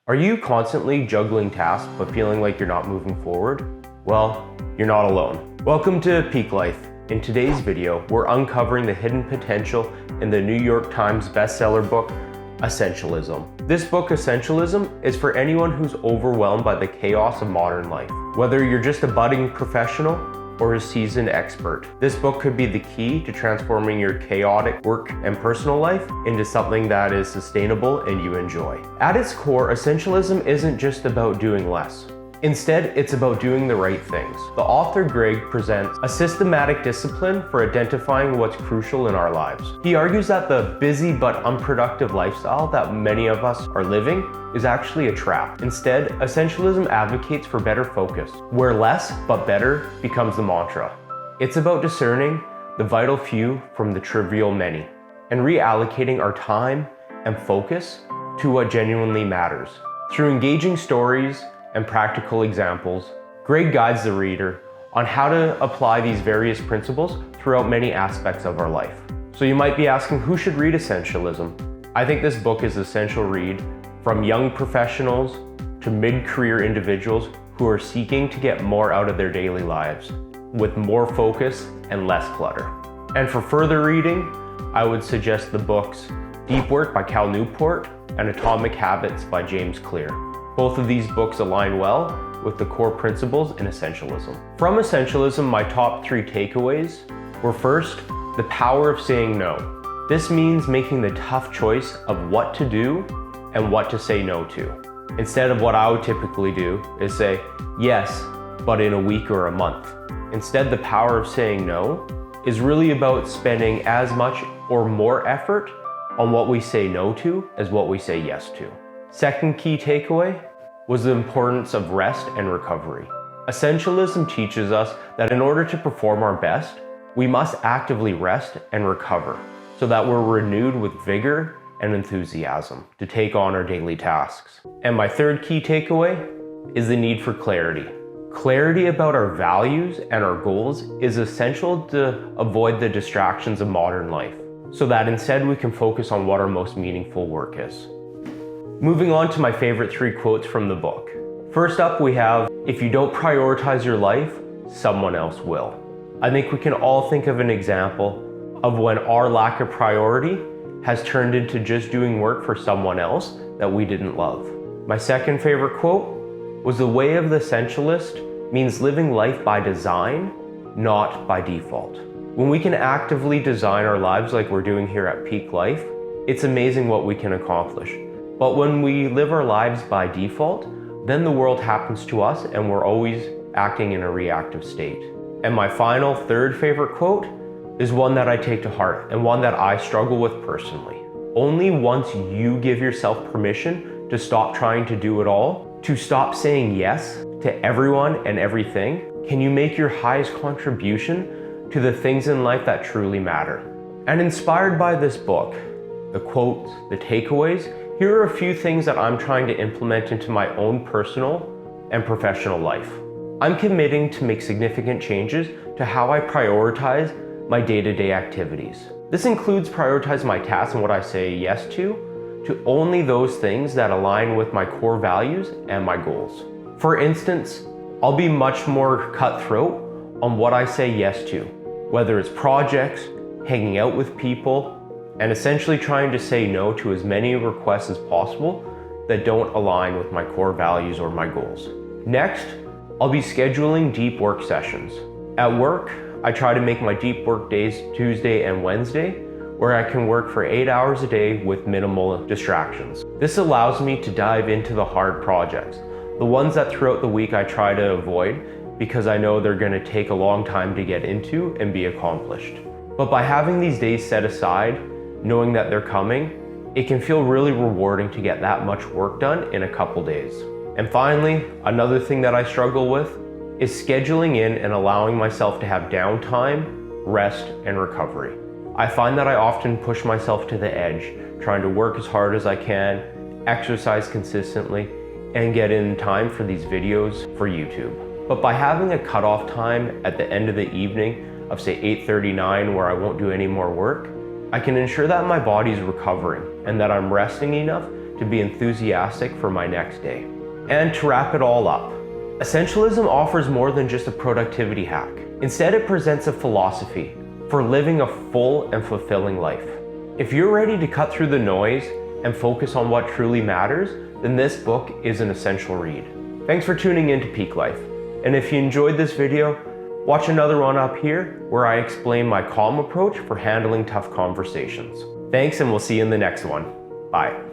Are you constantly juggling tasks but feeling like you're not moving forward? Well, you're not alone. Welcome to Peak Life. In today's video, we're uncovering the hidden potential in the New York Times bestseller book, Essentialism. This book, Essentialism, is for anyone who's overwhelmed by the chaos of modern life. Whether you're just a budding professional or a seasoned expert, this book could be the key to transforming your chaotic work and personal life into something that is sustainable and you enjoy. At its core, Essentialism isn't just about doing less. Instead, it's about doing the right things. The author, Greg, presents a systematic discipline for identifying what's crucial in our lives. He argues that the busy but unproductive lifestyle that many of us are living is actually a trap. Instead, Essentialism advocates for better focus, where less but better becomes the mantra. It's about discerning the vital few from the trivial many, and reallocating our time and focus to what genuinely matters. Through engaging stories and practical examples, Greg guides the reader on how to apply these various principles throughout many aspects of our life. So you might be asking, who should read Essentialism? I think this book is an essential read from young professionals to mid-career individuals who are seeking to get more out of their daily lives with more focus and less clutter. And for further reading, I would suggest the books Deep Work by Cal Newport and Atomic Habits by James Clear. Both of these books align well with the core principles in Essentialism. From Essentialism, my top 3 takeaways were: first, the power of saying no. This means making the tough choice of what to do and what to say no to. Instead of what I would typically do is say yes, but in a week or a month. Instead, the power of saying no is really about spending as much or more effort on what we say no to as what we say yes to. Second key takeaway was the importance of rest and recovery. Essentialism teaches us that in order to perform our best, we must actively rest and recover so that we're renewed with vigor and enthusiasm to take on our daily tasks. And my third key takeaway is the need for clarity. Clarity about our values and our goals is essential to avoid the distractions of modern life, so that instead we can focus on what our most meaningful work is. Moving on to my favorite 3 quotes from the book. First up, we have, "If you don't prioritize your life, someone else will." I think we can all think of an example of when our lack of priority has turned into just doing work for someone else that we didn't love. My second favorite quote was, "The way of the essentialist means living life by design, not by default." When we can actively design our lives like we're doing here at Peak Life, it's amazing what we can accomplish. But when we live our lives by default, then the world happens to us and we're always acting in a reactive state. And my final, third favorite quote is one that I take to heart and one that I struggle with personally. Only once you give yourself permission to stop trying to do it all, to stop saying yes to everyone and everything, can you make your highest contribution to the things in life that truly matter. And inspired by this book, the quotes, the takeaways, here are a few things that I'm trying to implement into my own personal and professional life. I'm committing to make significant changes to how I prioritize my day-to-day activities. This includes prioritizing my tasks and what I say yes to only those things that align with my core values and my goals. For instance, I'll be much more cutthroat on what I say yes to, whether it's projects, hanging out with people, and essentially trying to say no to as many requests as possible that don't align with my core values or my goals. Next, I'll be scheduling deep work sessions. At work, I try to make my deep work days Tuesday and Wednesday, where I can work for 8 hours a day with minimal distractions. This allows me to dive into the hard projects, the ones that throughout the week I try to avoid because I know they're gonna take a long time to get into and be accomplished. But by having these days set aside, knowing that they're coming, it can feel really rewarding to get that much work done in a couple days. And finally, another thing that I struggle with is scheduling in and allowing myself to have downtime, rest, and recovery. I find that I often push myself to the edge, trying to work as hard as I can, exercise consistently, and get in time for these videos for YouTube. But by having a cutoff time at the end of the evening of say 8:39 where I won't do any more work, I can ensure that my body's recovering and that I'm resting enough to be enthusiastic for my next day. And to wrap it all up, Essentialism offers more than just a productivity hack. Instead, it presents a philosophy for living a full and fulfilling life. If you're ready to cut through the noise and focus on what truly matters, then this book is an essential read. Thanks for tuning in to Peak Life. And if you enjoyed this video, watch another one up here where I explain my calm approach for handling tough conversations. Thanks, and we'll see you in the next one. Bye.